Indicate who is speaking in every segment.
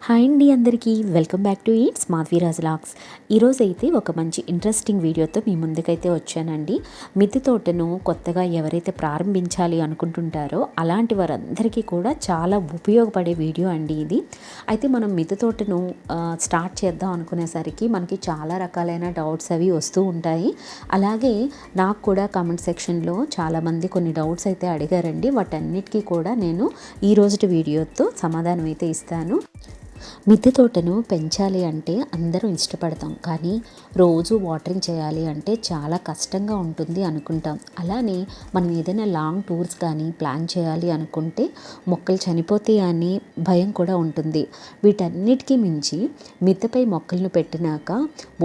Speaker 1: Hi అండి అందరికీ welcome back to it's Madhaviraj vlogs. ఈరోజైతే ఒక మంచి ఇంట్రెస్టింగ్ వీడియోతో మీ ముందుకైతే వచ్చానండి. మిద్దె తోటను కొత్తగా ఎవరైతే ప్రారంభించాలి అనుకుంటుంటారో అలాంటి వారందరికీ కూడా చాలా ఉపయోగపడే వీడియో అండి ఇది. అయితే మనం మిద్దె తోటను స్టార్ట్ చేద్దాం అనుకునేసరికి మనకి చాలా రకాలైన డౌట్స్ అవి వస్తూ ఉంటాయి. అలాగే నాకు కూడా కామెంట్ సెక్షన్లో చాలామంది కొన్ని డౌట్స్ అయితే అడిగారండి. వాటన్నిటికీ కూడా నేను ఈ రోజుటి వీడియోతో సమాధానం అయితే ఇస్తాను. మిద్దె తోటను పెంచాలి అంటే అందరూ ఇష్టపడతాం, కానీ రోజు వాటరింగ్ చేయాలి అంటే చాలా కష్టంగా ఉంటుంది అనుకుంటాం. అలానే మనం ఏదైనా లాంగ్ టూర్స్ కానీ ప్లాన్ చేయాలి అనుకుంటే మొక్కలు చనిపోతాయి అని భయం కూడా ఉంటుంది. వీటన్నిటికీ మించి మిద్దెపై మొక్కలను పెట్టినాక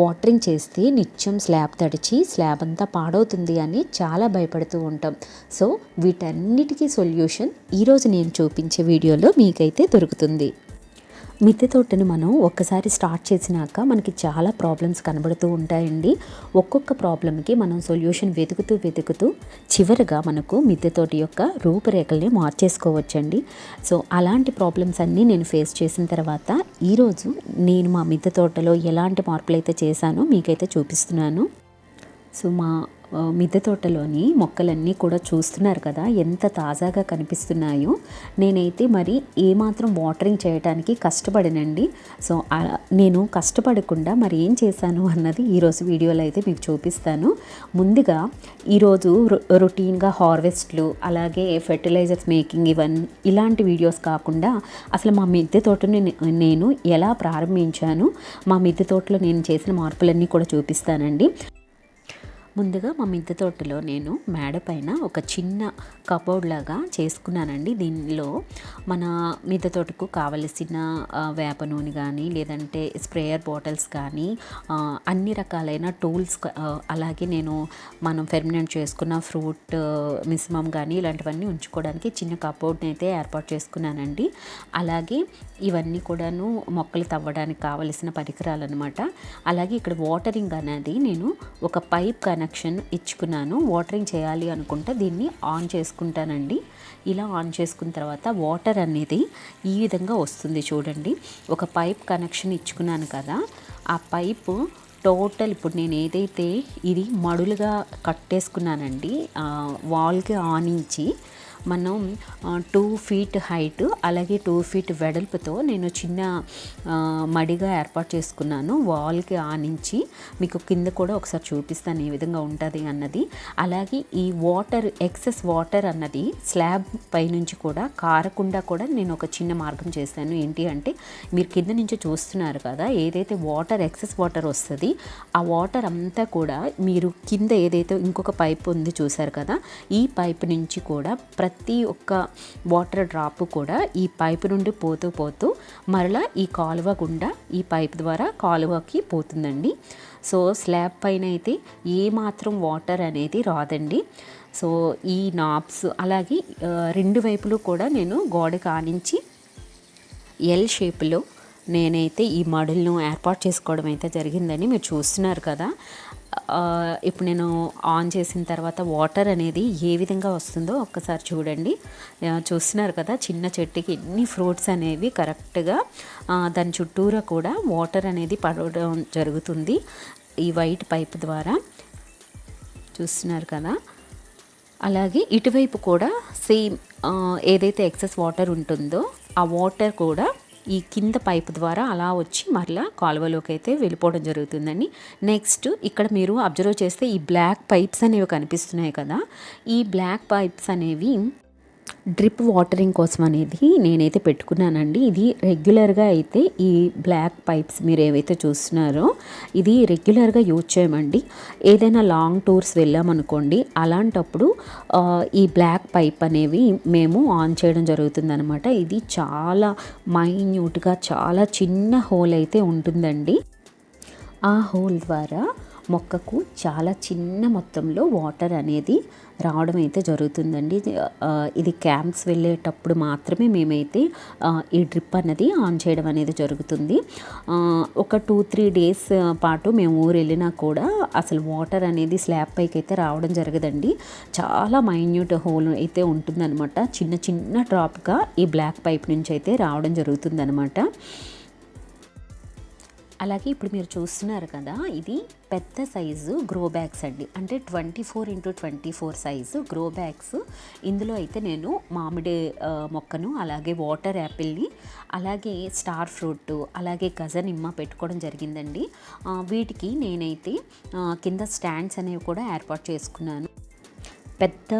Speaker 1: వాటరింగ్ చేస్తే నిత్యం స్లాబ్ తడిచి స్లాబ్ అంతా పాడవుతుంది అని చాలా భయపడుతూ ఉంటాం. సో వీటన్నిటికీ సొల్యూషన్ ఈరోజు నేను చూపించే వీడియోలో మీకైతే దొరుకుతుంది. మిద్దె తోటను మనం ఒక్కసారి స్టార్ట్ చేసినాక మనకి చాలా ప్రాబ్లమ్స్ కనబడుతూ ఉంటాయండి. ఒక్కొక్క ప్రాబ్లంకి మనం సొల్యూషన్ వెతుకుతూ చివరిగా మనకు మిద్దె తోట యొక్క రూపురేఖల్ని మార్చేసుకోవచ్చండి. సో అలాంటి ప్రాబ్లమ్స్ అన్నీ నేను ఫేస్ చేసిన తర్వాత ఈరోజు నేను మా మిద్దె తోటలో ఎలాంటి మార్పులు అయితే చేశానో మీకైతే చూపిస్తున్నాను. సో మా మిద్దె తోటలోని మొక్కలన్నీ కూడా చూస్తున్నారు కదా, ఎంత తాజాగా కనిపిస్తున్నాయో. నేనైతే మరి ఏమాత్రం వాటరింగ్ చేయడానికి కష్టపడినండి. సో నేను కష్టపడకుండా మరి ఏం చేశాను అన్నది ఈరోజు వీడియోలో అయితే మీకు చూపిస్తాను. ముందుగా ఈరోజు రొటీన్గా హార్వెస్ట్లు, అలాగే ఫెర్టిలైజర్స్ మేకింగ్ ఇలాంటి వీడియోస్ కాకుండా అసలు మా మిద్దె తోటని నేను ఎలా ప్రారంభించాను, మా మిద్దె తోటలో నేను చేసిన మార్పులన్నీ కూడా చూపిస్తానండి. ముందుగా మా మిద్దె తోటలో నేను మేడ పైన ఒక చిన్న కబోర్డ్ లాగా చేసుకున్నానండి. దీనిలో మన మిద్దె తోటకు కావలసిన వేప నూనె కానీ, లేదంటే స్ప్రేయర్ బాటిల్స్ కానీ, అన్ని రకాలైన టూల్స్, అలాగే నేను మనం ఫెర్మినేట్ చేసుకున్న ఫ్రూట్ మిశ్రమం కానీ ఇలాంటివన్నీ ఉంచుకోవడానికి చిన్న కబోర్డ్ని అయితే ఏర్పాటు చేసుకున్నానండి. అలాగే ఇవన్నీ కూడాను మొక్కలు తవ్వడానికి కావలసిన పరికరాలు అనమాట. అలాగే ఇక్కడ వాటరింగ్ అనేది నేను ఒక పైప్ కనెక్షన్ ఇచ్చుకున్నాను. వాటరింగ్ చేయాలి అనుకుంటే దీన్ని ఆన్ చేసుకుంటానండి. ఇలా ఆన్ చేసుకున్న తర్వాత వాటర్ అనేది ఈ విధంగా వస్తుంది చూడండి. ఒక పైప్ కనెక్షన్ ఇచ్చుకున్నాను కదా, ఆ పైపు టోటల్ ఇప్పుడు నేను ఏదైతే ఇది మడులుగా కట్టేసుకున్నానండి, వాల్కి ఆనించి మనం 2 feet హైట్ అలాగే 2 feet వెడల్పుతో నేను చిన్న మడిగా ఏర్పాటు చేసుకున్నాను. వాల్కి ఆనించి మీకు కింద కూడా ఒకసారి చూపిస్తాను ఏ విధంగా ఉంటుంది అన్నది. అలాగే ఈ వాటర్, ఎక్సెస్ వాటర్ అన్నది స్లాబ్ పైనుంచి కూడా కారకుండా కూడా నేను ఒక చిన్న మార్గం చేశాను. ఏంటి అంటే మీరు కింద నుంచి చూస్తున్నారు కదా, ఏదైతే వాటర్ ఎక్సెస్ వాటర్ వస్తుంది ఆ వాటర్ అంతా కూడా మీరు కింద ఏదైతే ఇంకొక పైప్ ఉంది చూసారు కదా, ఈ పైప్ నుంచి కూడా ప్రతి ఒక్క వాటర్ డ్రాప్ కూడా ఈ పైపు నుండి పోతూ మరలా ఈ కాలువ గుండా ఈ పైప్ ద్వారా కాలువకి పోతుందండి. సో స్లాబ్ పైన అయితే ఏమాత్రం వాటర్ అనేది రాదండి. సో ఈ నాబ్స్ అలాగే రెండు వైపులు కూడా నేను గోడకు ఆనించి ఎల్ షేప్లో నేనైతే ఈ మడులను ఏర్పాటు చేసుకోవడం అయితే జరిగిందని మీరు చూస్తున్నారు కదా. ఇప్పుడు నేను ఆన్ చేసిన తర్వాత వాటర్ అనేది ఏ విధంగా వస్తుందో ఒక్కసారి చూడండి. చూస్తున్నారు కదా, చిన్న చెట్టుకి ఎన్ని ఫ్రూట్స్ అనేవి కరెక్ట్గా దాని చుట్టూరా కూడా వాటర్ అనేది పడడం జరుగుతుంది ఈ వైట్ పైప్ ద్వారా. చూస్తున్నారు కదా. అలాగే ఇటువైపు కూడా సేమ్ ఏదైతే ఎక్సెస్ వాటర్ ఉంటుందో ఆ వాటర్ కూడా ఈ కింద పైప్ ద్వారా అలా వచ్చి మరలా కాలువలోకి అయితే వెళ్ళిపోవడం జరుగుతుందండి. నెక్స్ట్ ఇక్కడ మీరు అబ్జర్వ్ చేస్తే ఈ బ్లాక్ పైప్స్ అనేవి కనిపిస్తున్నాయి కదా, ఈ బ్లాక్ పైప్స్ అనేవి డ్రిప్ వాటరింగ్ కోసం అనేది నేనైతే పెట్టుకున్నానండి. ఇది రెగ్యులర్గా అయితే ఈ బ్లాక్ పైప్స్ మీరు ఏవైతే చూస్తున్నారో ఇది రెగ్యులర్గా యూజ్ చేయమండి. ఏదైనా లాంగ్ టూర్స్ వెళ్ళామనుకోండి, అలాంటప్పుడు ఈ బ్లాక్ పైప్ అనేవి మేము ఆన్ చేయడం జరుగుతుందనమాట. ఇది చాలా మైన్యూట్గా చాలా చిన్న హోల్ అయితే ఉంటుందండి. ఆ హోల్ ద్వారా మొక్కకు చాలా చిన్న మొత్తంలో వాటర్ అనేది రావడం అయితే జరుగుతుందండి. ఇది క్యాంప్స్ వెళ్ళేటప్పుడు మాత్రమే మేమైతే ఈ డ్రిప్ అనేది ఆన్ చేయడం అనేది జరుగుతుంది. ఒక 2-3 days పాటు మేము ఊరు వెళ్ళినా కూడా అసలు వాటర్ అనేది స్లాబ్ పైకి అయితే రావడం జరగదండి. చాలా మైన్యూట్ హోల్ అయితే ఉంటుందన్నమాట. చిన్న చిన్న డ్రాప్గా ఈ బ్లాక్ పైప్ నుంచి అయితే రావడం జరుగుతుందన్నమాట. అలాగే ఇప్పుడు మీరు చూస్తున్నారు కదా, ఇది పెద్ద సైజు గ్రో బ్యాగ్స్ అండి. అంటే 24x24 సైజు గ్రో బ్యాగ్స్. ఇందులో అయితే నేను మామిడి మొక్కను, అలాగే వాటర్ యాపిల్ని, అలాగే స్టార్ ఫ్రూట్, అలాగే గజనిమ్మ పెట్టుకోవడం జరిగిందండి. వీటికి నేనైతే కింద స్టాండ్స్ అనేవి కూడా ఏర్పాటు చేసుకున్నాను. పెద్ద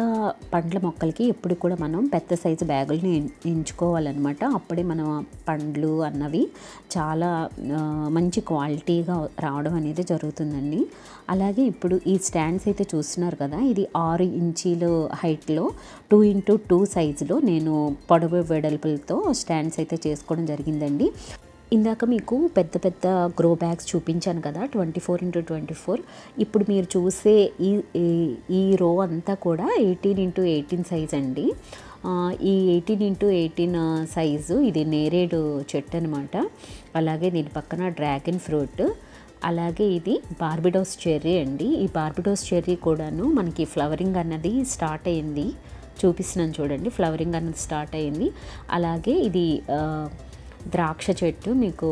Speaker 1: పండ్ల మొక్కలకి ఎప్పుడు కూడా మనం పెద్ద సైజు బ్యాగుల్ని ఎంచుకోవాలన్నమాట. అప్పుడే మన పండ్లు అన్నవి చాలా మంచి క్వాలిటీగా రావడం అనేది జరుగుతుందండి. అలాగే ఇప్పుడు ఈ స్టాండ్స్ అయితే చూస్తున్నారు కదా, ఇది 6 ఇంచీలు హైట్లో 2x2 సైజులో నేను పొడవు వెడల్పులతో స్టాండ్స్ అయితే చేసుకోవడం జరిగిందండి. ఇందాక మీకు పెద్ద పెద్ద గ్రో బ్యాగ్స్ చూపించాను కదా, 24x24. ఇప్పుడు మీరు చూసే ఈ రో అంతా కూడా 18x18 సైజ్ అండి. ఈ 18x18 సైజు ఇది నేరేడు చెట్టు అనమాట. అలాగే దీని పక్కన డ్రాగన్ ఫ్రూట్, అలాగే ఇది బార్బిడోస్ చెర్రీ అండి. ఈ బార్బిడోస్ చెర్రీ కూడాను మనకి ఫ్లవరింగ్ అన్నది స్టార్ట్ అయింది. చూపిస్తున్నాను చూడండి, ఫ్లవరింగ్ అన్నది స్టార్ట్ అయింది. అలాగే ఇది ద్రాక్ష చెట్టు మీకు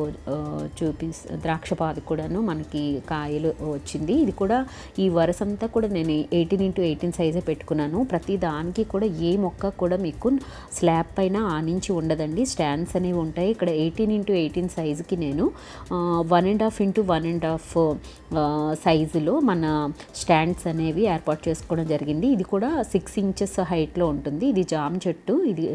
Speaker 1: ద్రాక్ష పాదు కూడాను మనకి కాయలు వచ్చింది. ఇది కూడా ఈ వరుసంతా కూడా నేను 18x18 సైజే పెట్టుకున్నాను. ప్రతి దానికి కూడా ఏ మొక్క కూడా మీకు స్లాబ్ పైన ఆనించి ఉండదండి, స్టాండ్స్ అనేవి ఉంటాయి. ఇక్కడ 18x18 సైజుకి నేను 1.5x1.5 సైజులో మన స్టాండ్స్ అనేవి ఏర్పాటు చేసుకోవడం జరిగింది. ఇది కూడా 6 ఇంచెస్ హైట్లో ఉంటుంది. ఇది జామ చెట్టు, ఇది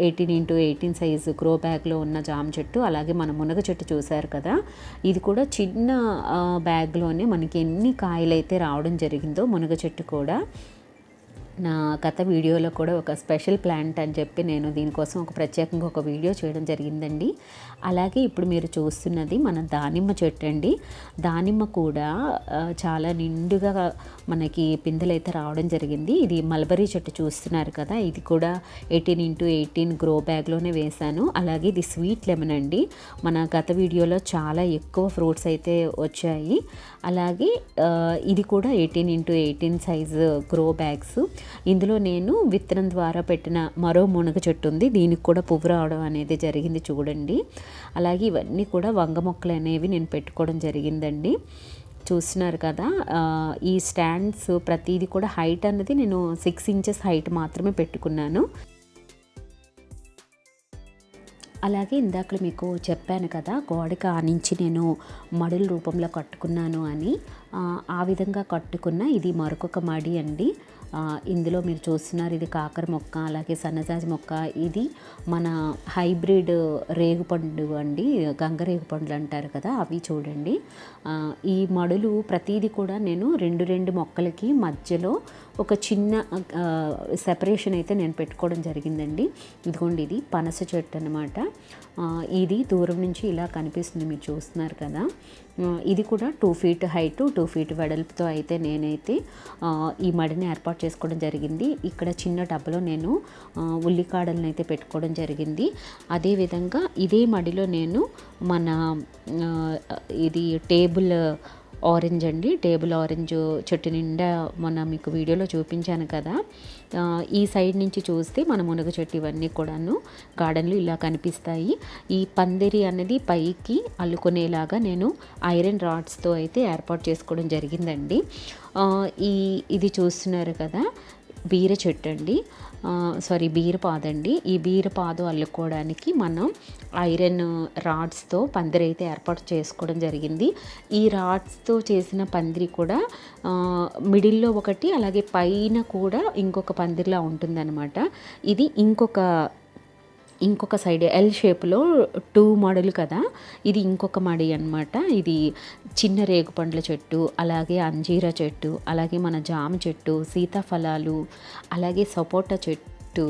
Speaker 1: 18x18 సైజు గ్రో బ్యాగ్లో ఉన్న జామ చెట్టు. అలాగే మన మునగ చెట్టు చూశారు కదా, ఇది కూడా చిన్న బ్యాగ్లోనే మనకి ఎన్ని కాయలు అయితే రావడం జరిగిందో. మునగ చెట్టు కూడా నా గత వీడియోలో కూడా ఒక స్పెషల్ ప్లాంట్ అని చెప్పి నేను దీనికోసం ఒక ప్రత్యేకంగా ఒక వీడియో చేయడం జరిగిందండి. అలాగే ఇప్పుడు మీరు చూస్తున్నది మన దానిమ్మ చెట్టు అండి. దానిమ్మ కూడా చాలా నిండుగా మనకి పిందెలు అయితే రావడం జరిగింది. ఇది మల్బరీ చెట్టు చూస్తున్నారు కదా, ఇది కూడా 18x18 గ్రో బ్యాగ్లోనే వేశాను. అలాగే ఇది స్వీట్ లెమన్ అండి. మన గత వీడియోలో చాలా ఎక్కువ ఫ్రూట్స్ అయితే వచ్చాయి. అలాగే ఇది కూడా 18x18 సైజు గ్రో బ్యాగ్స్. ఇందులో నేను విత్తనం ద్వారా పెట్టిన మరో మునగ చెట్టు ఉంది, దీనికి కూడా పువ్వు రావడం అనేది జరిగింది చూడండి. అలాగే ఇవన్నీ కూడా వంగ మొక్కలు అనేవి నేను పెట్టుకోవడం జరిగిందండి. చూస్తున్నారు కదా, ఈ స్టాండ్స్ ప్రతిదీ కూడా హైట్ అన్నది నేను 6 ఇంచెస్ హైట్ మాత్రమే పెట్టుకున్నాను. అలాగే ఇందాక మీకు చెప్పాను కదా, గోడకి ఆనించి నేను మడుల రూపంలో కట్టుకున్నాను అని. ఆ విధంగా కట్టుకున్న ఇది మరొక మడి అండి. ఇందులో మీరు చూస్తున్నారు, ఇది కాకర మొక్క, అలాగే సన్నజాజి మొక్క. ఇది మన హైబ్రిడ్ రేగుపండు అండి, గంగ రేగుపండ్లు అంటారు కదా, అవి చూడండి. ఈ మడులు ప్రతీది కూడా నేను 2 మొక్కలకి మధ్యలో ఒక చిన్న సెపరేషన్ అయితే నేను పెట్టుకోవడం జరిగిందండి. ఇదిగోండి, ఇది పనస చెట్టు అనమాట. ఇది దూరం నుంచి ఇలా కనిపిస్తుంది, మీరు చూస్తున్నారు కదా. ఇది కూడా 2 ఫీట్ హైట్, 2 ఫీట్ వెడల్పుతో అయితే నేనైతే ఈ మడిని ఏర్పాటు చేసుకోవడం జరిగింది. ఇక్కడ చిన్న డబ్బాలో నేను ఉల్లికాడలను అయితే పెట్టుకోవడం జరిగింది. అదేవిధంగా ఇదే మడిలో నేను మన ఇది టేబుల్ ఆరెంజ్ అండి, టేబుల్ ఆరెంజ్ చెట్టు నిండా మొన్న మీకు వీడియోలో చూపించాను కదా. ఈ సైడ్ నుంచి చూస్తే మన మునగ చెట్టు ఇవన్నీ కూడాను గార్డెన్లు ఇలా కనిపిస్తాయి. ఈ పందిరి అనేది పైకి అల్లుకునేలాగా నేను ఐరన్ రాడ్స్తో అయితే ఏర్పాటు చేసుకోవడం జరిగిందండి. ఇది చూస్తున్నారు కదా, బీర చెట్టు అండి, బీరపాదండి. ఈ బీరపాదు అల్లుకోవడానికి మనం ఐరన్ రాడ్స్తో పందిరి అయితే ఏర్పాటు చేసుకోవడం జరిగింది. ఈ రాడ్స్తో చేసిన పందిరి కూడా మిడిల్లో ఒకటి, అలాగే పైన కూడా ఇంకొక పందిరిలా ఉంటుందన్నమాట. ఇది ఇంకొక సైడ్ ఎల్ షేప్లో 2 మడులు కదా, ఇది ఇంకొక మడి అనమాట. ఇది చిన్న రేగుపండ్ల చెట్టు, అలాగే అంజీరా చెట్టు, అలాగే మన జామ చెట్టు, సీతాఫలాలు, అలాగే సపోటా చెట్టు,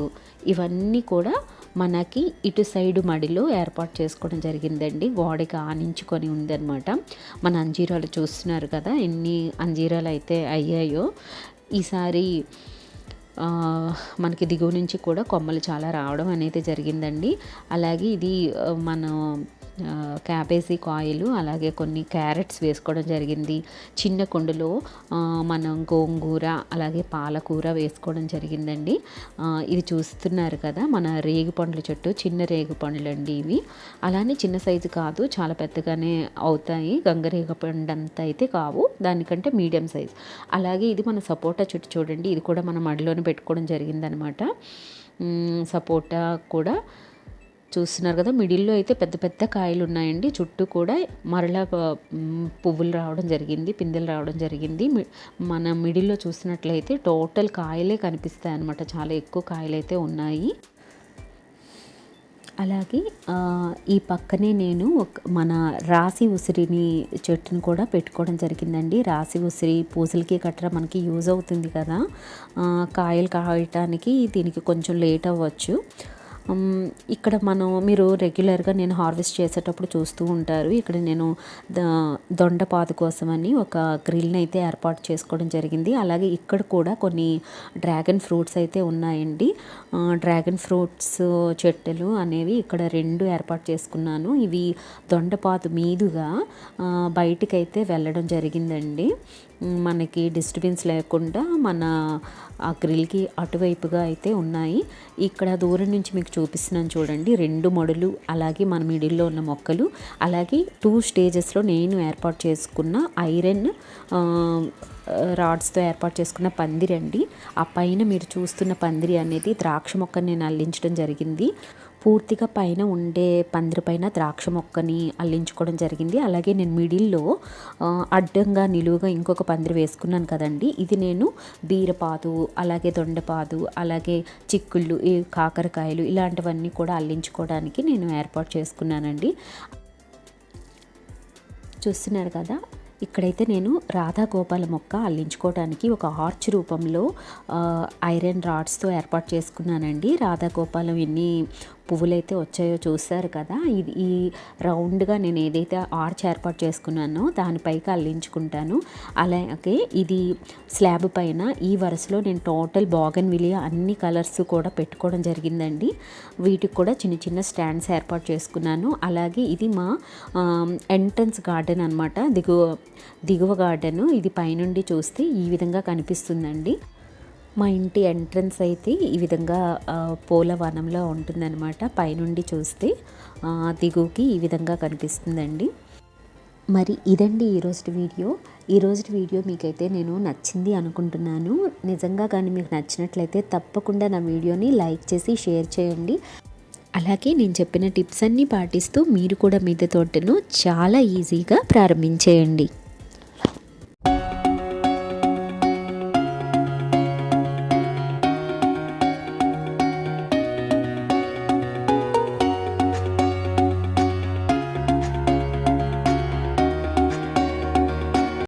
Speaker 1: ఇవన్నీ కూడా మనకి ఇటు సైడు మడిలో ఏర్పాటు చేసుకోవడం జరిగిందండి. గోడకి ఆనించుకొని ఉందన్నమాట. మన అంజీరాలు చూస్తున్నారు కదా, ఎన్ని అంజీరాలు అయితే అయ్యాయో. ఈసారి మనకి దిగువ నుంచి కూడా కొమ్మలు చాలా రావడం అనేది జరిగిందండి. అలాగే ఇది మన క్యాబేజీ కాయలు అలాగే కొన్ని క్యారెట్స్ వేసుకోవడం జరిగింది. చిన్న కుండలో మనం గోంగూర అలాగే పాలకూర వేసుకోవడం జరిగిందండి. ఇది చూస్తున్నారు కదా మన రేగిపండ్ల చెట్టు, చిన్న రేగిపండ్లు అండి ఇవి. అలానే చిన్న సైజు కాదు, చాలా పెద్దగానే అవుతాయి. గంగరేగిపండు అంత అయితే కావు, దానికంటే మీడియం సైజ్. అలాగే ఇది మన సపోటా చెట్టు చూడండి, ఇది కూడా మన మడిలోనే పెట్టుకోవడం జరిగిందనమాట. సపోటా కూడా చూస్తున్నారు కదా, మిడిల్లో అయితే పెద్ద పెద్ద కాయలు ఉన్నాయండి. చుట్టూ కూడా మరలా పువ్వులు రావడం జరిగింది, పిందెలు రావడం జరిగింది. మన మిడిల్లో చూసినట్లయితే టోటల్ కాయలే కనిపిస్తాయి అన్నమాట. చాలా ఎక్కువ కాయలు అయితే ఉన్నాయి. అలాగే ఈ పక్కనే నేను మన రాసి ఉసిరిని చెట్టును కూడా పెట్టుకోవడం జరిగిందండి. రాసి ఉసిరి పూజలకి గట్రా మనకి యూజ్ అవుతుంది కదా, కాయలు కాయటానికి దీనికి కొంచెం లేట్ అవ్వచ్చు. ఇక్కడ మీరు రెగ్యులర్గా నేను హార్వెస్ట్ చేసేటప్పుడు చూస్తూ ఉంటారు. ఇక్కడ నేను దొండపాదు కోసమని ఒక గ్రిల్ని అయితే ఏర్పాటు చేసుకోవడం జరిగింది. అలాగే ఇక్కడ కూడా కొన్ని డ్రాగన్ ఫ్రూట్స్ అయితే ఉన్నాయండి. డ్రాగన్ ఫ్రూట్స్ చెట్టులు అనేవి ఇక్కడ 2 ఏర్పాటు చేసుకున్నాను. ఇవి దొండపాదు మీదుగా బయటికైతే వెళ్ళడం జరిగిందండి. మనకి డిస్టర్బెన్స్ లేకుండా మన ఆ గ్రిల్కి అటువైపుగా అయితే ఉన్నాయి. ఇక్కడ దూరం నుంచి మీకు చూపిస్తున్నాను చూడండి, 2 మడులు, అలాగే మన మిడిల్లో ఉన్న మొక్కలు, అలాగే 2 స్టేజెస్లో నేను ఏర్పాటు చేసుకున్న ఐరన్ రాడ్స్తో ఏర్పాటు చేసుకున్న పందిరి అండి. ఆ పైన మీరు చూస్తున్న పందిరి అనేది ద్రాక్ష మొక్కని నేను అల్లించడం జరిగింది. పూర్తిగా పైన ఉండే పందిరి పైన ద్రాక్ష మొక్కని అల్లించుకోవడం జరిగింది. అలాగే నేను మిడిల్లో అడ్డంగా నిలువుగా ఇంకొక పందిరి వేసుకున్నాను కదండి, ఇది నేను బీరపాదు అలాగే దొండపాదు అలాగే చిక్కుళ్ళు, ఈ కాకరకాయలు ఇలాంటివన్నీ కూడా అల్లించుకోవడానికి నేను ఏర్పాటు చేసుకున్నానండి. చూస్తున్నారు కదా, ఇక్కడైతే నేను రాధాగోపాల మొక్క అల్లించుకోవడానికి ఒక ఆర్చ్ రూపంలో ఐరన్ రాడ్స్తో ఏర్పాటు చేసుకున్నానండి. రాధాగోపాలం ఎన్ని పువ్వులైతే వచ్చాయో చూస్తారు కదా, ఇది ఈ రౌండ్గా నేను ఏదైతే ఆర్చ్ ఏర్పాటు చేసుకున్నానో దానిపైకి అల్లించుకుంటాను. అలాగే ఇది స్లాబ్ పైన ఈ వరుసలో నేను టోటల్ బోగన్విలియా అన్ని కలర్స్ కూడా పెట్టుకోవడం జరిగిందండి. వీటికి కూడా చిన్న చిన్న స్టాండ్స్ ఏర్పాటు చేసుకున్నాను. అలాగే ఇది మా ఎంట్రన్స్ గార్డెన్ అనమాట, దిగువ గార్డెన్. ఇది పైనుండి చూస్తే ఈ విధంగా కనిపిస్తుందండి. మా ఇంటి ఎంట్రన్స్ అయితే ఈ విధంగా పూల వనంలో ఉంటుందన్నమాట. పైనుండి చూస్తే దిగువకి ఈ విధంగా కనిపిస్తుందండి. మరి ఇదండి ఈరోజు వీడియో మీకైతే నేను నచ్చింది అనుకుంటున్నాను. నిజంగా కానీ మీకు నచ్చినట్లయితే తప్పకుండా నా వీడియోని లైక్ చేసి షేర్ చేయండి. అలాగే నేను చెప్పిన టిప్స్ అన్నీ పాటిస్తూ మీరు కూడా మిద్దె తోటను చాలా ఈజీగా ప్రారంభించేయండి.